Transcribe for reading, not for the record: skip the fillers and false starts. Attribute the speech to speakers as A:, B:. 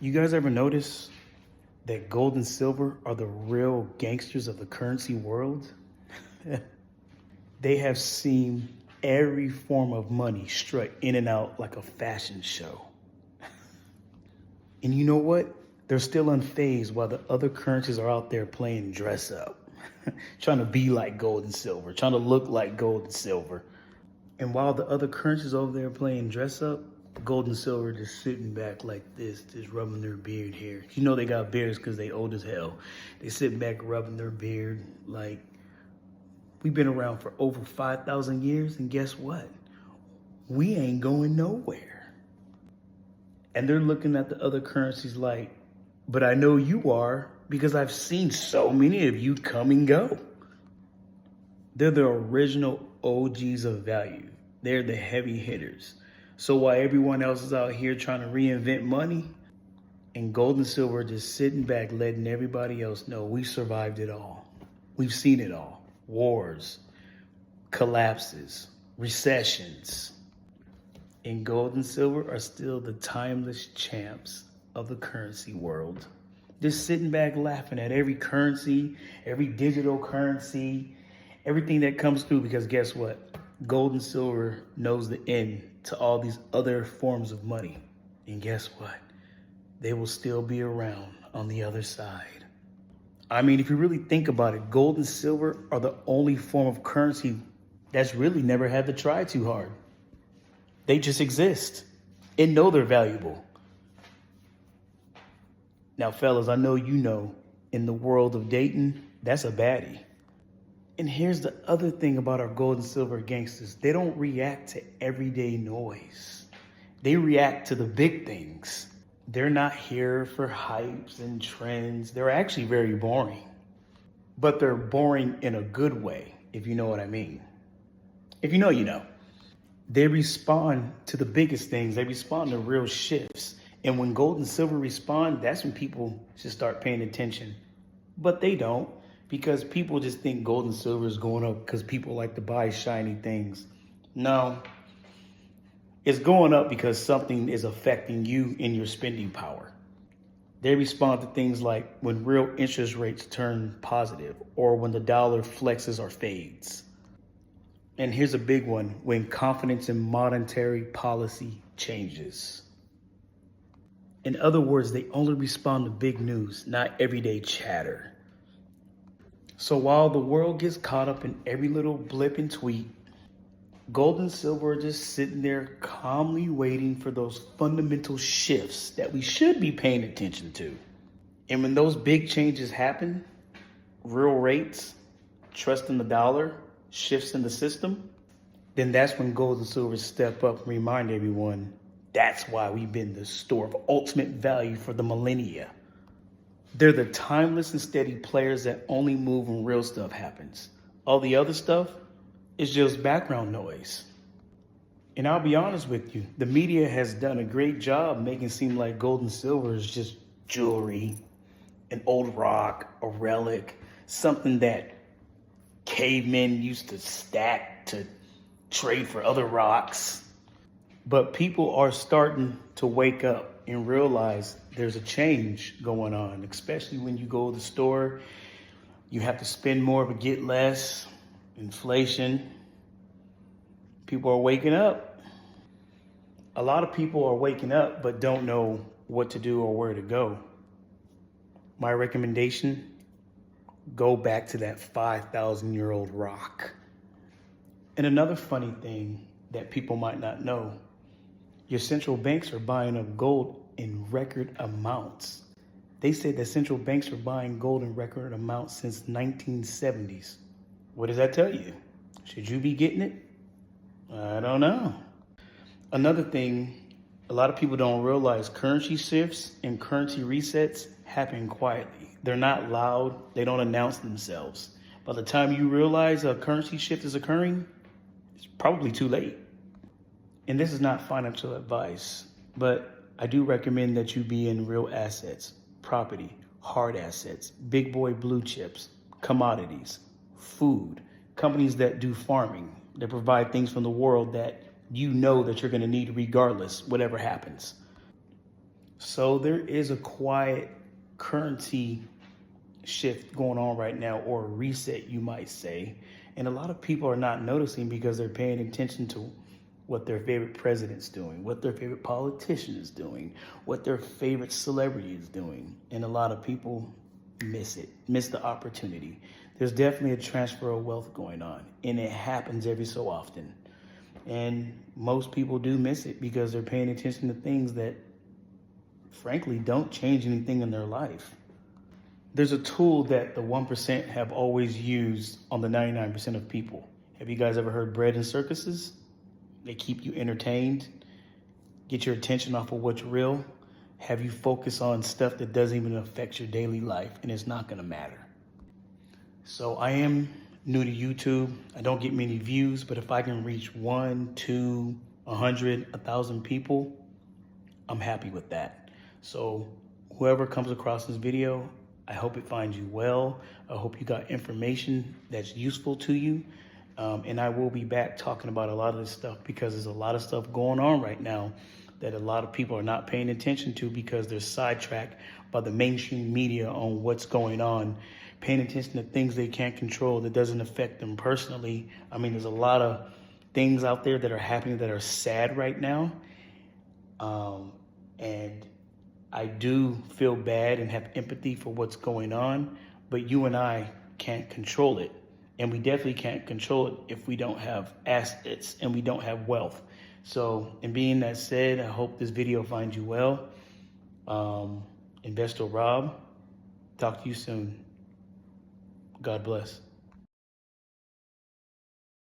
A: You guys ever notice that gold and silver are the real gangsters of the currency world? They have seen every form of money strut in and out like a fashion show. And you know what? They're still unfazed while the other currencies are out there playing dress up, trying to be like gold and silver, trying to look like gold and silver. And while the other currencies over there playing dress up, gold and silver just sitting back like this, just rubbing their beard here. You know they got beards because they old as hell. They sit back rubbing their beard like, we've been around for over 5,000 years, and guess what? We ain't going nowhere. And they're looking at the other currencies like, but I know you are because I've seen so many of you come and go. They're the original OGs of value. They're the heavy hitters. So while everyone else is out here trying to reinvent money, and gold and silver are just sitting back letting everybody else know we survived it all. We've seen it all. Wars, collapses, recessions. And gold and silver are still the timeless champs of the currency world. Just sitting back laughing at every currency, every digital currency, everything that comes through, because guess what? Gold and silver knows the end to all these other forms of money. And guess what? They will still be around on the other side. I mean, if you really think about it, gold and silver are the only form of currency that's really never had to try too hard. They just exist and know they're valuable. Now, fellas, I know you know, in the world of dating, that's a baddie. And here's the other thing about our gold and silver gangsters. They don't react to everyday noise. They react to the big things. They're not here for hypes and trends. They're actually very boring. But they're boring in a good way, if you know what I mean. If you know, you know. They respond to the biggest things. They respond to real shifts. And when gold and silver respond, that's when people should start paying attention. But they don't, because people just think gold and silver is going up because people like to buy shiny things. No, it's going up because something is affecting you in your spending power. They respond to things like when real interest rates turn positive, or when the dollar flexes or fades. And here's a big one: when confidence in monetary policy changes. In other words, they only respond to big news, not everyday chatter. So while the world gets caught up in every little blip and tweet, gold and silver are just sitting there calmly waiting for those fundamental shifts that we should be paying attention to. And when those big changes happen, real rates, trust in the dollar, shifts in the system, then that's when gold and silver step up and remind everyone that's why we've been the store of ultimate value for the millennia. They're the timeless and steady players that only move when real stuff happens. All the other stuff is just background noise. And I'll be honest with you, the media has done a great job making it seem like gold and silver is just jewelry, an old rock, a relic, something that cavemen used to stack to trade for other rocks. But people are starting to wake up and realize there's a change going on, especially when you go to the store. You have to spend more but get less. Inflation. People are waking up. A lot of people are waking up but don't know what to do or where to go. My recommendation: go back to that 5,000-year-old rock. And another funny thing that people might not know: your central banks are buying up gold in record amounts. They say that central banks are buying gold in record amounts since 1970s. What does that tell you? Should you be getting it? I don't know. Another thing, a lot of people don't realize currency shifts and currency resets happen quietly. They're not loud. They don't announce themselves. By the time you realize a currency shift is occurring, it's probably too late. And this is not financial advice, but I do recommend that you be in real assets, property, hard assets, big boy blue chips, commodities, food, companies that do farming, that provide things from the world that you know that you're going to need regardless, whatever happens. So there is a quiet currency shift going on right now, or a reset, you might say. And a lot of people are not noticing because they're paying attention to what their favorite president's doing, what their favorite politician is doing, what their favorite celebrity is doing. And a lot of people miss the opportunity. There's definitely a transfer of wealth going on, and it happens every so often. And most people do miss it because they're paying attention to things that, frankly, don't change anything in their life. There's a tool that the 1% have always used on the 99% of people. Have you guys ever heard bread and circuses? They keep you entertained, get your attention off of what's real, have you focus on stuff that doesn't even affect your daily life, and it's not gonna matter. So I am new to YouTube. I don't get many views, but if I can reach 1, 2, 100, 1,000 people, I'm happy with that. So whoever comes across this video, I hope it finds you well. I hope you got information that's useful to you. And I will be back talking about a lot of this stuff because there's a lot of stuff going on right now that a lot of people are not paying attention to because they're sidetracked by the mainstream media on what's going on, paying attention to things they can't control that doesn't affect them personally. I mean, there's a lot of things out there that are happening that are sad right now. And I do feel bad and have empathy for what's going on, but you and I can't control it. And we definitely can't control it if we don't have assets and we don't have wealth. So, and being that said, I hope this video finds you well. Investor Rob, talk to you soon. God bless.